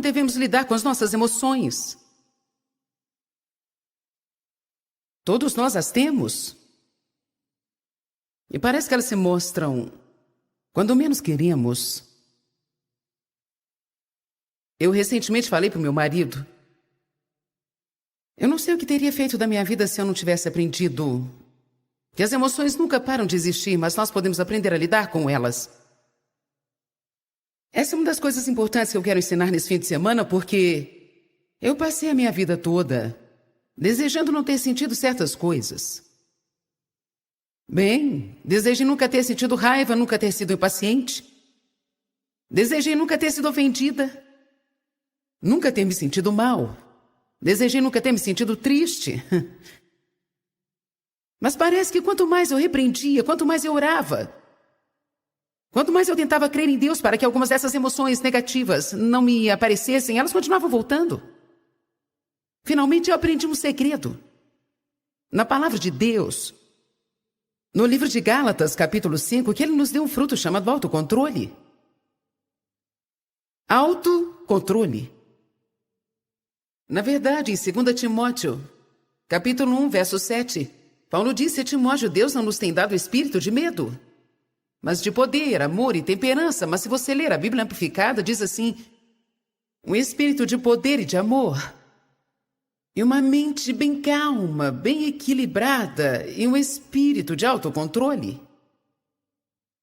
devemos lidar com as nossas emoções. Todos nós as temos. E parece que elas se mostram quando menos queremos. Eu recentemente falei para o meu marido. Eu não sei o que teria feito da minha vida se eu não tivesse aprendido que as emoções nunca param de existir, mas nós podemos aprender a lidar com elas. Essa é uma das coisas importantes que eu quero ensinar nesse fim de semana, porque eu passei a minha vida toda desejando não ter sentido certas coisas. Bem, desejei nunca ter sentido raiva, nunca ter sido impaciente. Desejei nunca ter sido ofendida. Nunca ter me sentido mal. Desejei nunca ter me sentido triste. Mas parece que quanto mais eu repreendia, quanto mais eu orava, quanto mais eu tentava crer em Deus para que algumas dessas emoções negativas não me aparecessem, elas continuavam voltando. Finalmente eu aprendi um segredo. Na palavra de Deus, no livro de Gálatas, capítulo 5, que ele nos deu um fruto chamado autocontrole. Autocontrole. Na verdade, em 2 Timóteo, capítulo 1, verso 7, Paulo disse a Timóteo: Deus não nos tem dado espírito de medo, mas de poder, amor e temperança. Mas se você ler a Bíblia amplificada, diz assim: um espírito de poder e de amor, e uma mente bem calma, bem equilibrada, e um espírito de autocontrole.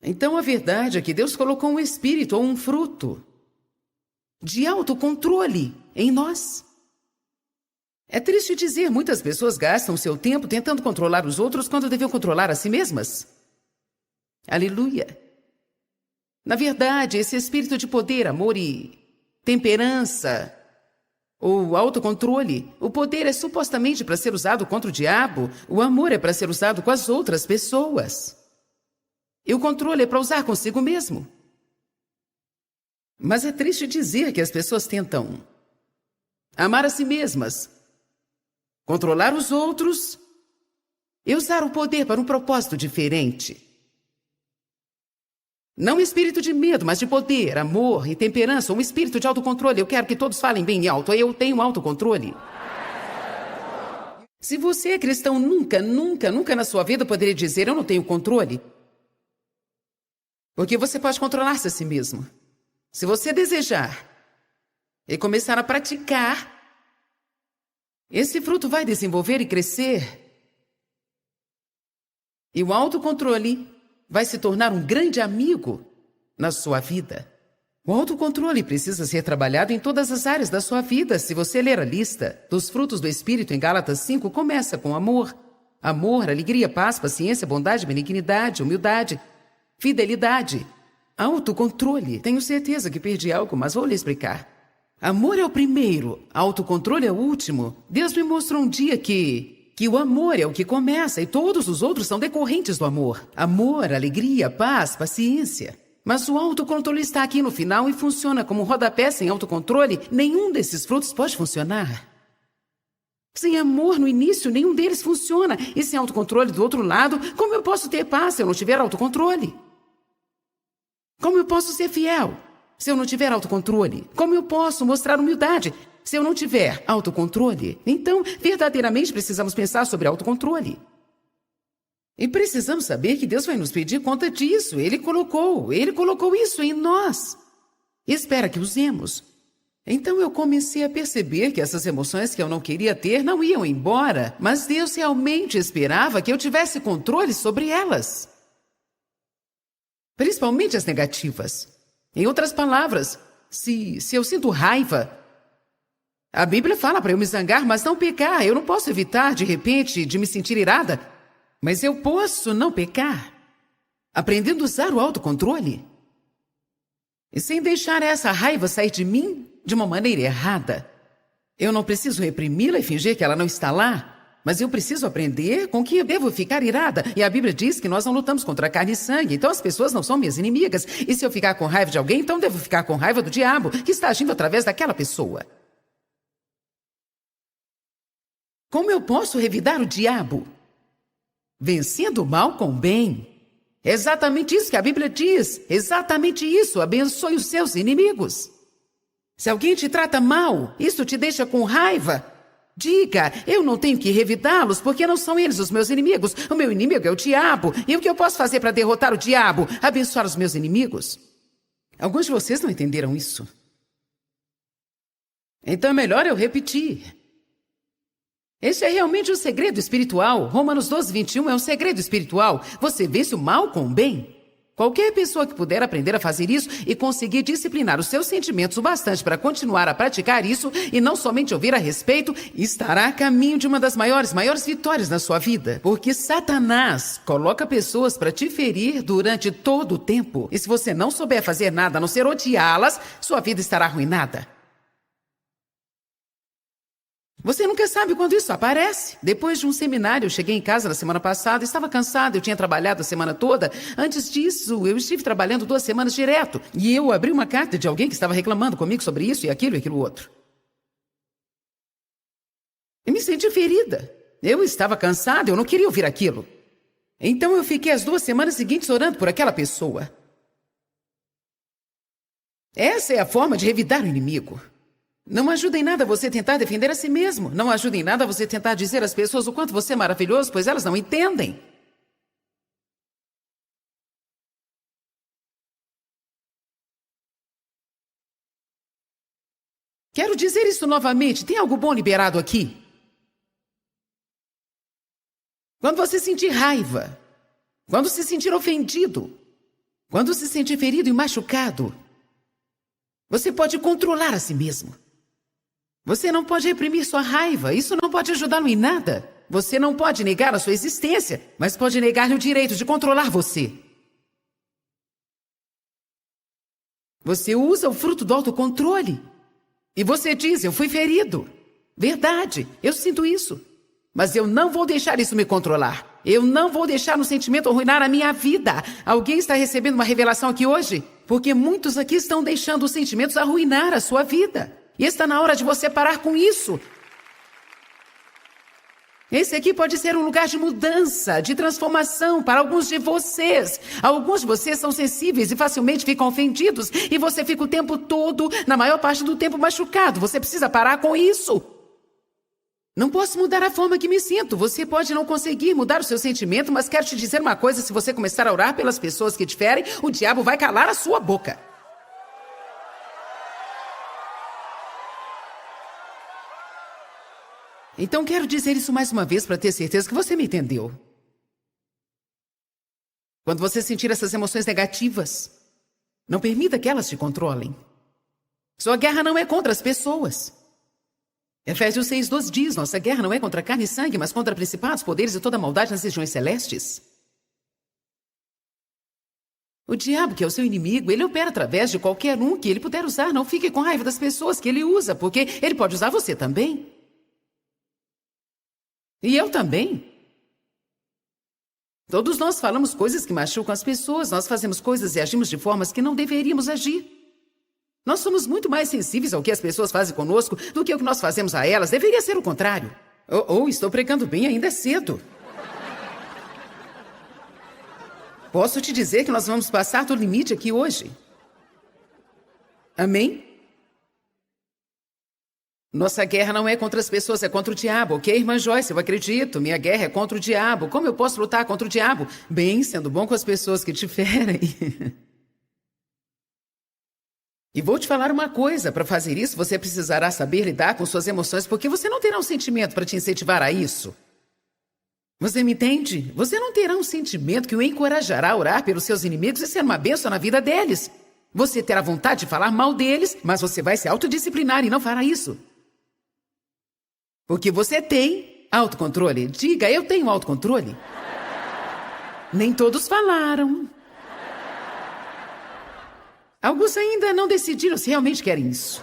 Então a verdade é que Deus colocou um espírito ou um fruto de autocontrole em nós. É triste dizer, muitas pessoas gastam seu tempo tentando controlar os outros quando deviam controlar a si mesmas. Aleluia! Na verdade, esse espírito de poder, amor e temperança, ou autocontrole, o poder é supostamente para ser usado contra o diabo, o amor é para ser usado com as outras pessoas. E o controle é para usar consigo mesmo. Mas é triste dizer que as pessoas tentam amar a si mesmas, controlar os outros e usar o poder para um propósito diferente. Não um espírito de medo, mas de poder, amor e temperança, um espírito de autocontrole. Eu quero que todos falem bem alto. Eu tenho autocontrole. Se você é cristão, nunca na sua vida poderia dizer: eu não tenho controle. Porque você pode controlar-se a si mesmo. Se você desejar e começar a praticar, esse fruto vai desenvolver e crescer. E o autocontrole vai se tornar um grande amigo na sua vida. O autocontrole precisa ser trabalhado em todas as áreas da sua vida. Se você ler a lista dos frutos do Espírito em Gálatas 5, começa com amor. Amor, alegria, paz, paciência, bondade, benignidade, humildade, fidelidade, autocontrole. Tenho certeza que perdi algo, mas vou lhe explicar. Amor é o primeiro, autocontrole é o último. Deus me mostrou um dia que o amor é o que começa e todos os outros são decorrentes do amor. Amor, alegria, paz, paciência. Mas o autocontrole está aqui no final e funciona como um rodapé. Sem autocontrole, nenhum desses frutos pode funcionar. Sem amor no início, nenhum deles funciona. E sem autocontrole do outro lado, como eu posso ter paz se eu não tiver autocontrole? Como eu posso ser fiel se eu não tiver autocontrole? Como eu posso mostrar humildade se eu não tiver autocontrole? Então, verdadeiramente precisamos pensar sobre autocontrole. E precisamos saber que Deus vai nos pedir conta disso. Ele colocou isso em nós. E espera que usemos. Então eu comecei a perceber que essas emoções que eu não queria ter não iam embora, mas Deus realmente esperava que eu tivesse controle sobre elas. Principalmente as negativas. Em outras palavras, se eu sinto raiva, a Bíblia fala para eu me zangar, mas não pecar. Eu não posso evitar, de repente, de me sentir irada, mas eu posso não pecar, aprendendo a usar o autocontrole. E sem deixar essa raiva sair de mim de uma maneira errada. Eu não preciso reprimi-la e fingir que ela não está lá, mas eu preciso aprender com que eu devo ficar irada. E a Bíblia diz que nós não lutamos contra carne e sangue, então as pessoas não são minhas inimigas. E se eu ficar com raiva de alguém, então devo ficar com raiva do diabo, que está agindo através daquela pessoa. Como eu posso revidar o diabo? Vencendo o mal com o bem. É exatamente isso que a Bíblia diz. Exatamente isso. Abençoe os seus inimigos. Se alguém te trata mal, isso te deixa com raiva, diga, eu não tenho que revidá-los porque não são eles os meus inimigos. O meu inimigo é o diabo. E o que eu posso fazer para derrotar o diabo? Abençoar os meus inimigos? Alguns de vocês não entenderam isso. Então é melhor eu repetir. Esse é realmente um segredo espiritual. Romanos 12, 21 é um segredo espiritual. Você vence o mal com o bem. Qualquer pessoa que puder aprender a fazer isso e conseguir disciplinar os seus sentimentos o bastante para continuar a praticar isso e não somente ouvir a respeito, estará a caminho de uma das maiores vitórias na sua vida. Porque Satanás coloca pessoas para te ferir durante todo o tempo. E se você não souber fazer nada a não ser odiá-las, sua vida estará arruinada. Você nunca sabe quando isso aparece. Depois de um seminário, eu cheguei em casa na semana passada, estava cansada, eu tinha trabalhado a semana toda. Antes disso, eu estive trabalhando 2 semanas direto. E eu abri uma carta de alguém que estava reclamando comigo sobre isso e aquilo outro. E me senti ferida. Eu estava cansada, eu não queria ouvir aquilo. Então eu fiquei as 2 semanas seguintes orando por aquela pessoa. Essa é a forma de revidar o inimigo. Não ajuda em nada você tentar defender a si mesmo. Não ajuda em nada você tentar dizer às pessoas o quanto você é maravilhoso, pois elas não entendem. Quero dizer isso novamente. Tem algo bom liberado aqui? Quando você sentir raiva, quando se sentir ofendido, quando se sentir ferido e machucado, você pode controlar a si mesmo. Você não pode reprimir sua raiva, isso não pode ajudá-lo em nada. Você não pode negar a sua existência, mas pode negar-lhe o direito de controlar você. Você usa o fruto do autocontrole. E você diz, eu fui ferido. Verdade, eu sinto isso. Mas eu não vou deixar isso me controlar. Eu não vou deixar um sentimento arruinar a minha vida. Alguém está recebendo uma revelação aqui hoje? Porque muitos aqui estão deixando os sentimentos arruinar a sua vida. E está na hora de você parar com isso. Esse aqui pode ser um lugar de mudança, de transformação para alguns de vocês. Alguns de vocês são sensíveis e facilmente ficam ofendidos. E você fica o tempo todo, na maior parte do tempo, machucado. Você precisa parar com isso. Não posso mudar a forma que me sinto. Você pode não conseguir mudar o seu sentimento, mas quero te dizer uma coisa. Se você começar a orar pelas pessoas que te ferem, o diabo vai calar a sua boca. Então quero dizer isso mais uma vez para ter certeza que você me entendeu. Quando você sentir essas emoções negativas, não permita que elas te controlem. Sua guerra não é contra as pessoas. Efésios 6:12 diz, nossa guerra não é contra carne e sangue, mas contra principados, poderes e toda maldade nas regiões celestes. O diabo, que é o seu inimigo, ele opera através de qualquer um que ele puder usar. Não fique com raiva das pessoas que ele usa, porque ele pode usar você também. E eu também. Todos nós falamos coisas que machucam as pessoas, nós fazemos coisas e agimos de formas que não deveríamos agir. Nós somos muito mais sensíveis ao que as pessoas fazem conosco do que o que nós fazemos a elas. Deveria ser o contrário. Estou pregando bem, ainda é cedo. Posso te dizer que nós vamos passar do limite aqui hoje. Amém? Nossa guerra não é contra as pessoas, é contra o diabo, ok, irmã Joyce? Eu acredito, minha guerra é contra o diabo. Como eu posso lutar contra o diabo? Bem, sendo bom com as pessoas que te ferem. E vou te falar uma coisa, para fazer isso você precisará saber lidar com suas emoções, porque você não terá um sentimento para te incentivar a isso. Você me entende? Você não terá um sentimento que o encorajará a orar pelos seus inimigos e ser uma bênção na vida deles. Você terá vontade de falar mal deles, mas você vai se autodisciplinar e não fará isso. Porque você tem autocontrole. Diga, eu tenho autocontrole. Nem todos falaram. Alguns ainda não decidiram se realmente querem isso.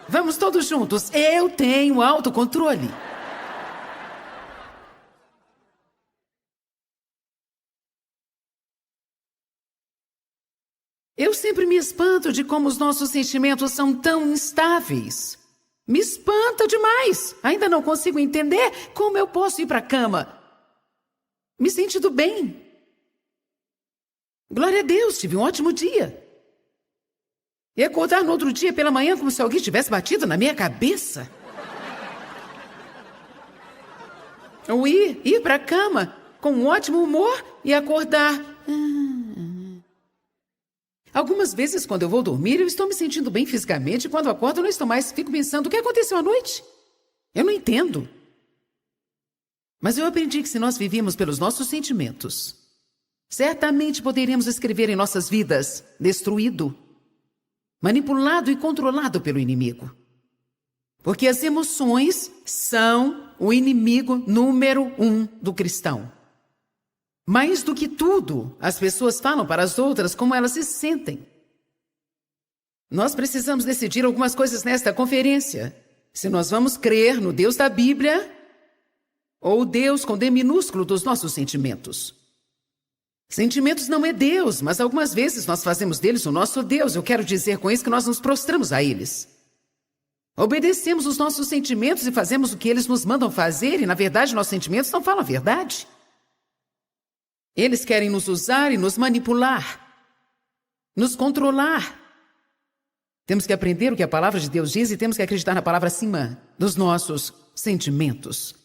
Vamos todos juntos. Eu tenho autocontrole. Eu sempre me espanto de como os nossos sentimentos são tão instáveis. Me espanta demais. Ainda não consigo entender como eu posso ir para a cama me sentindo bem. Glória a Deus, tive um ótimo dia. E acordar no outro dia pela manhã como se alguém tivesse batido na minha cabeça. Ou ir para a cama com um ótimo humor e acordar. Algumas vezes, quando eu vou dormir, eu estou me sentindo bem fisicamente e quando acordo, eu não estou mais. Fico pensando, o que aconteceu à noite? Eu não entendo. Mas eu aprendi que se nós vivíamos pelos nossos sentimentos, certamente poderíamos escrever em nossas vidas destruído, manipulado e controlado pelo inimigo. Porque as emoções são o inimigo número 1 do cristão. Mais do que tudo, as pessoas falam para as outras como elas se sentem. Nós precisamos decidir algumas coisas nesta conferência. Se nós vamos crer no Deus da Bíblia ou Deus com D minúsculo dos nossos sentimentos. Sentimentos não é Deus, mas algumas vezes nós fazemos deles o nosso Deus. Eu quero dizer com isso que nós nos prostramos a eles. Obedecemos os nossos sentimentos e fazemos o que eles nos mandam fazer e, na verdade, nossos sentimentos não falam a verdade. Eles querem nos usar e nos manipular, nos controlar. Temos que aprender o que a palavra de Deus diz e temos que acreditar na palavra acima dos nossos sentimentos.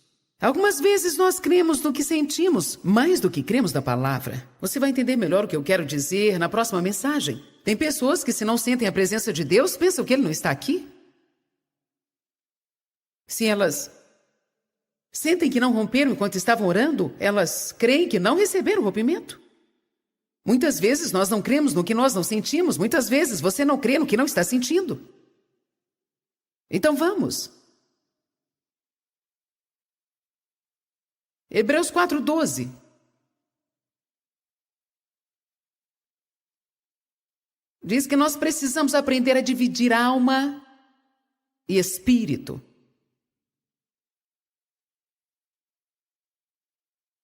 Algumas vezes nós cremos no que sentimos, mais do que cremos na palavra. Você vai entender melhor o que eu quero dizer na próxima mensagem. Tem pessoas que, se não sentem a presença de Deus, pensam que Ele não está aqui. Se elas sentem que não romperam enquanto estavam orando, elas creem que não receberam o rompimento. Muitas vezes nós não cremos no que nós não sentimos. Muitas vezes você não crê no que não está sentindo. Então vamos. Hebreus 4:12. Diz que nós precisamos aprender a dividir alma e espírito.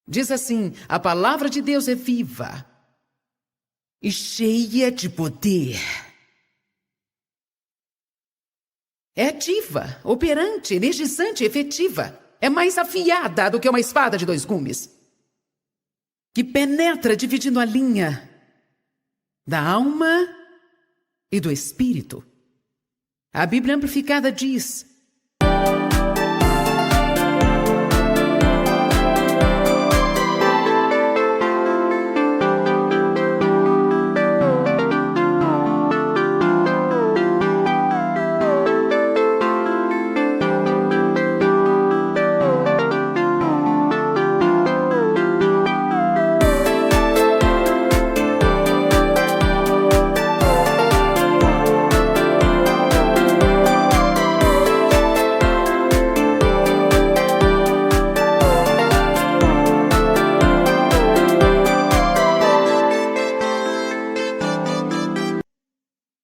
Diz assim, a palavra de Deus é viva e cheia de poder. É ativa, operante, energizante, efetiva. É mais afiada do que uma espada de 2 gumes. Que penetra dividindo a linha da alma e do espírito. A Bíblia Amplificada diz: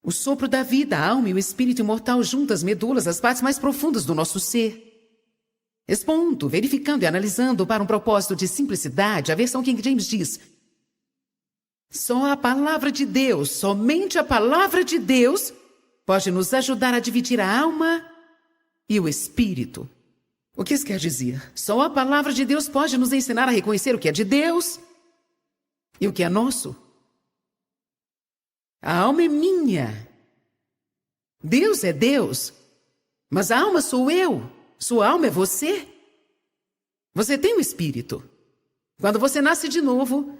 o sopro da vida, a alma e o espírito imortal juntas, medulas, as partes mais profundas do nosso ser. Expondo, verificando e analisando para um propósito de simplicidade, a versão King James diz: só a palavra de Deus, somente a palavra de Deus pode nos ajudar a dividir a alma e o espírito. O que isso quer dizer? Só a palavra de Deus pode nos ensinar a reconhecer o que é de Deus e o que é nosso. A alma é minha. Deus é Deus. Mas a alma sou eu. Sua alma é você. Você tem um espírito. Quando você nasce de novo,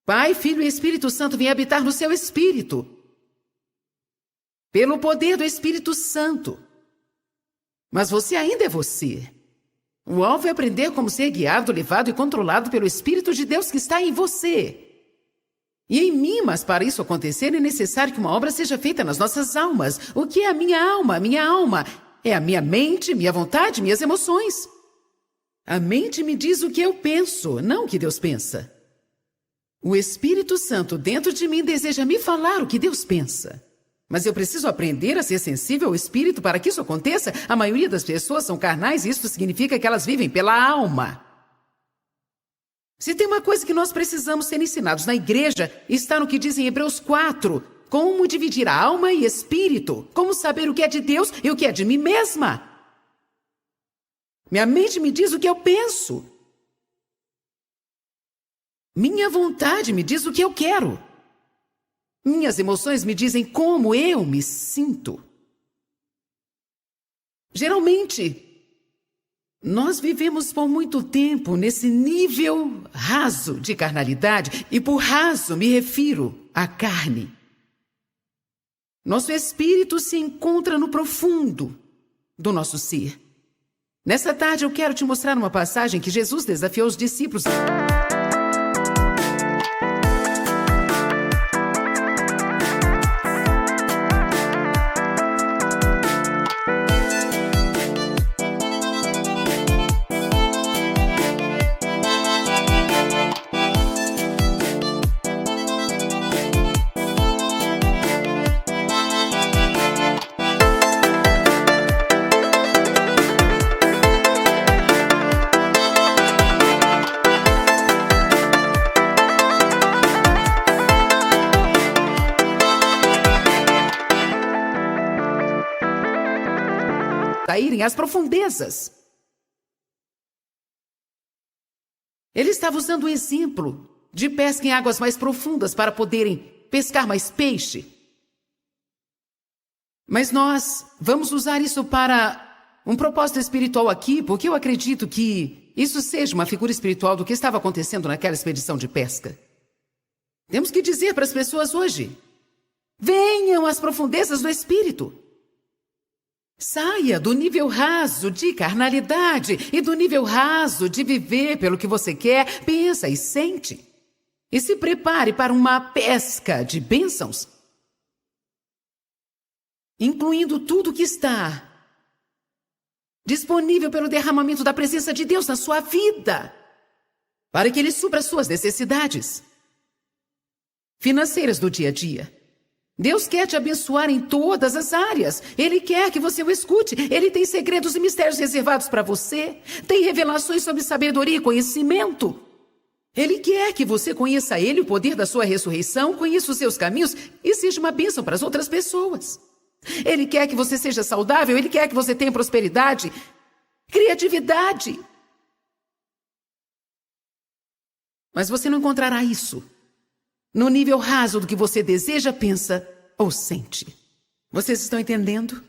Pai, Filho e Espírito Santo vêm habitar no seu espírito. Pelo poder do Espírito Santo. Mas você ainda é você. O alvo é aprender como ser guiado, levado e controlado pelo Espírito de Deus que está em você. E em mim, mas para isso acontecer é necessário que uma obra seja feita nas nossas almas. O que é a minha alma? A minha alma é a minha mente, minha vontade, minhas emoções. A mente me diz o que eu penso, não o que Deus pensa. O Espírito Santo dentro de mim deseja me falar o que Deus pensa. Mas eu preciso aprender a ser sensível ao Espírito para que isso aconteça. A maioria das pessoas são carnais e isso significa que elas vivem pela alma. Se tem uma coisa que nós precisamos ser ensinados na igreja, está no que diz em Hebreus 4. Como dividir a alma e espírito. Como saber o que é de Deus e o que é de mim mesma. Minha mente me diz o que eu penso. Minha vontade me diz o que eu quero. Minhas emoções me dizem como eu me sinto. Geralmente, nós vivemos por muito tempo nesse nível raso de carnalidade, e por raso me refiro à carne. Nosso espírito se encontra no profundo do nosso ser. Nessa tarde eu quero te mostrar uma passagem que Jesus desafiou os discípulos. Irem às profundezas. Ele estava usando o exemplo de pesca em águas mais profundas para poderem pescar mais peixe. Mas nós vamos usar isso para um propósito espiritual aqui, porque eu acredito que isso seja uma figura espiritual do que estava acontecendo naquela expedição de pesca. Temos que dizer para as pessoas hoje: venham às profundezas do espírito. Saia do nível raso de carnalidade e do nível raso de viver pelo que você quer, pensa e sente. E se prepare para uma pesca de bênçãos, incluindo tudo que está disponível pelo derramamento da presença de Deus na sua vida, para que Ele supra as suas necessidades financeiras do dia a dia. Deus quer te abençoar em todas as áreas. Ele quer que você o escute. Ele tem segredos e mistérios reservados para você. Tem revelações sobre sabedoria e conhecimento. Ele quer que você conheça Ele, o poder da sua ressurreição, conheça os seus caminhos e seja uma bênção para as outras pessoas. Ele quer que você seja saudável. Ele quer que você tenha prosperidade, criatividade. Mas você não encontrará isso no nível raso do que você deseja, pensa ou sente. Vocês estão entendendo?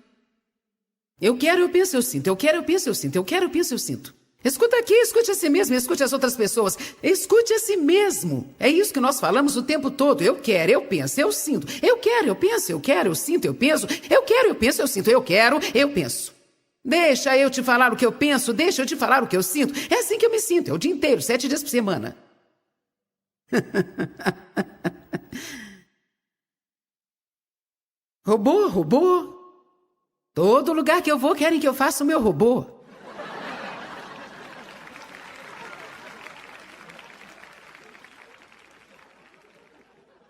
Eu quero, eu penso, eu sinto. Eu quero, eu penso, eu sinto. Eu quero, eu penso, eu sinto. Escuta aqui, escute a si mesmo, escute as outras pessoas. Escute a si mesmo. É isso que nós falamos o tempo todo. Eu quero, eu penso, eu sinto. Eu quero, eu penso, eu quero, eu sinto, eu penso. Eu quero, eu penso, eu sinto. Eu quero, eu penso. Deixa eu te falar o que eu penso, deixa eu te falar o que eu sinto. É assim que eu me sinto, é o dia inteiro, 7 dias por semana. Robô, robô. Todo lugar que eu vou querem que eu faça o meu robô.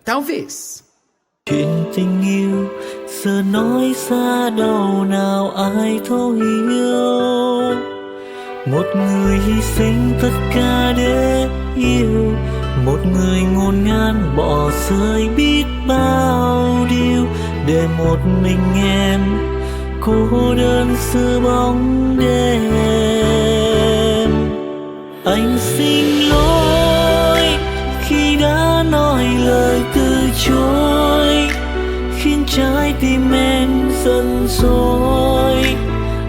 Talvez. Chuyện tình yêu giờ nói xa đâu nào ai thấu hiểu. Một người hy sinh tất cả để yêu. Một người ngổn ngang bỏ rơi biết bao điều để một mình em cô đơn giữa bóng đêm. Anh xin lỗi khi đã nói lời từ chối, khiến trái tim em giận dỗi.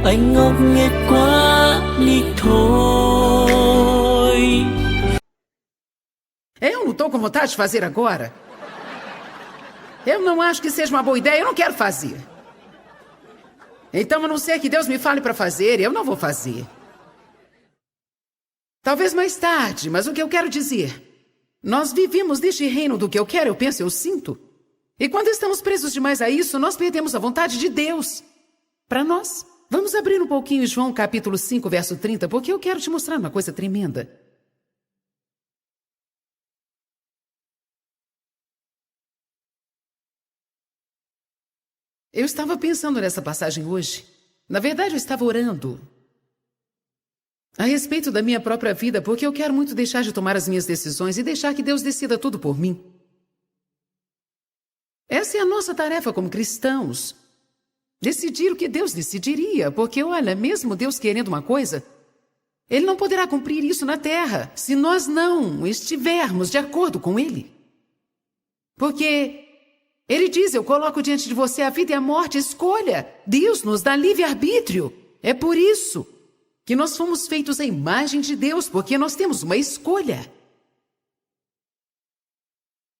Anh ngốc nghếch quá đi thôi. Eu não estou com vontade de fazer agora. Eu não acho que seja uma boa ideia, eu não quero fazer. Então, a não ser que Deus me fale para fazer, eu não vou fazer. Talvez mais tarde, mas o que eu quero dizer... Nós vivemos neste reino do que eu quero, eu penso, eu sinto. E quando estamos presos demais a isso, nós perdemos a vontade de Deus para nós. Vamos abrir um pouquinho João capítulo 5, verso 30, porque eu quero te mostrar uma coisa tremenda. Eu estava pensando nessa passagem hoje. Na verdade, eu estava orando a respeito da minha própria vida, porque eu quero muito deixar de tomar as minhas decisões e deixar que Deus decida tudo por mim. Essa é a nossa tarefa como cristãos. Decidir o que Deus decidiria, porque, olha, mesmo Deus querendo uma coisa, Ele não poderá cumprir isso na terra se nós não estivermos de acordo com Ele. Porque Ele diz, eu coloco diante de você a vida e a morte, escolha. Deus nos dá livre-arbítrio. É por isso que nós fomos feitos à imagem de Deus, porque nós temos uma escolha.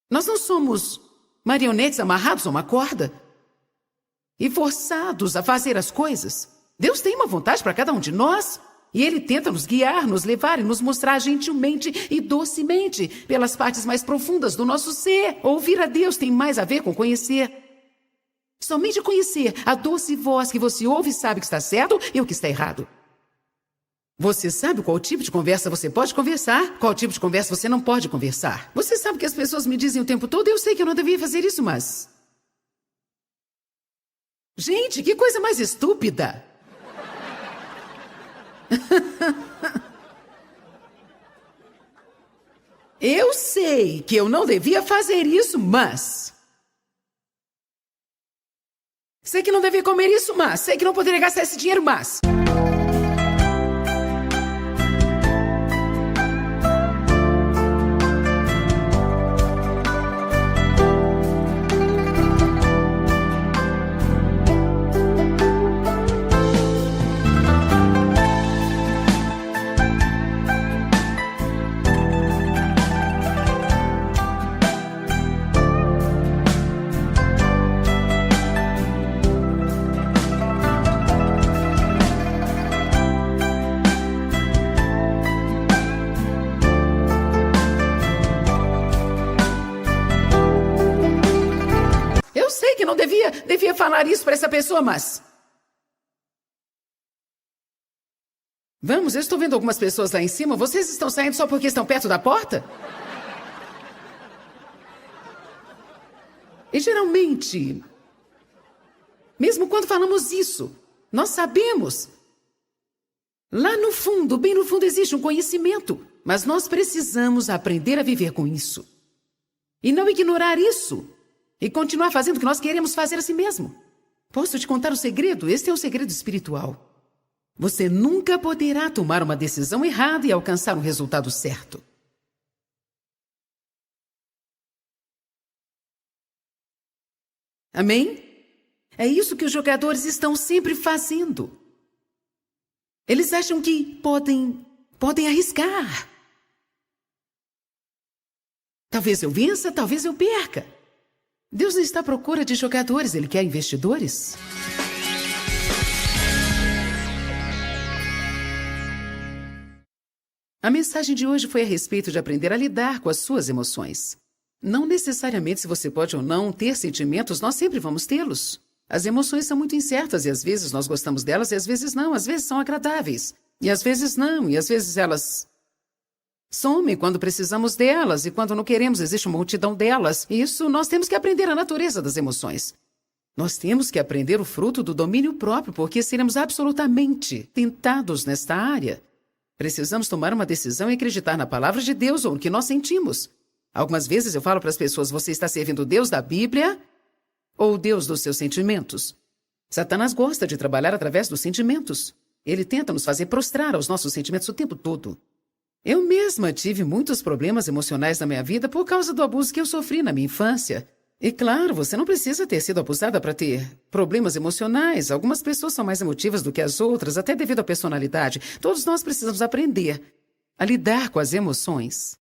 Nós não somos marionetes amarrados a uma corda e forçados a fazer as coisas. Deus tem uma vontade para cada um de nós. E Ele tenta nos guiar, nos levar e nos mostrar gentilmente e docemente pelas partes mais profundas do nosso ser. Ouvir a Deus tem mais a ver com conhecer. Somente conhecer a doce voz que você ouve e sabe que está certo e o que está errado. Você sabe qual tipo de conversa você pode conversar, qual tipo de conversa você não pode conversar. Você sabe que as pessoas me dizem o tempo todo, eu sei que eu não devia fazer isso, mas... Gente, que coisa mais estúpida! Eu sei que eu não devia fazer isso, mas... Sei que não devia comer isso, mas... Sei que não poderia gastar esse dinheiro, mas... Sei que não devia falar isso para essa pessoa, mas... Vamos, eu estou vendo algumas pessoas lá em cima. Vocês estão saindo só porque estão perto da porta? E geralmente, mesmo quando falamos isso, nós sabemos. Lá no fundo, bem no fundo, existe um conhecimento. Mas nós precisamos aprender a viver com isso. E não ignorar isso. E continuar fazendo o que nós queremos fazer a si mesmo. Posso te contar o segredo? Este é o segredo espiritual. Você nunca poderá tomar uma decisão errada e alcançar um resultado certo. Amém? É isso que os jogadores estão sempre fazendo. Eles acham que podem arriscar. Talvez eu vença, talvez eu perca. Deus não está à procura de jogadores, Ele quer investidores. A mensagem de hoje foi a respeito de aprender a lidar com as suas emoções. Não necessariamente se você pode ou não ter sentimentos, nós sempre vamos tê-los. As emoções são muito incertas e às vezes nós gostamos delas e às vezes não. Às vezes são agradáveis e às vezes não. E às vezes elas... somem quando precisamos delas e quando não queremos, existe uma multidão delas. Isso, nós temos que aprender a natureza das emoções. Nós temos que aprender o fruto do domínio próprio, porque seremos absolutamente tentados nesta área. Precisamos tomar uma decisão e acreditar na palavra de Deus ou no que nós sentimos. Algumas vezes eu falo para as pessoas, você está servindo o Deus da Bíblia ou o Deus dos seus sentimentos? Satanás gosta de trabalhar através dos sentimentos. Ele tenta nos fazer prostrar aos nossos sentimentos o tempo todo. Eu mesma tive muitos problemas emocionais na minha vida por causa do abuso que eu sofri na minha infância. E claro, você não precisa ter sido abusada para ter problemas emocionais. Algumas pessoas são mais emotivas do que as outras, até devido à personalidade. Todos nós precisamos aprender a lidar com as emoções.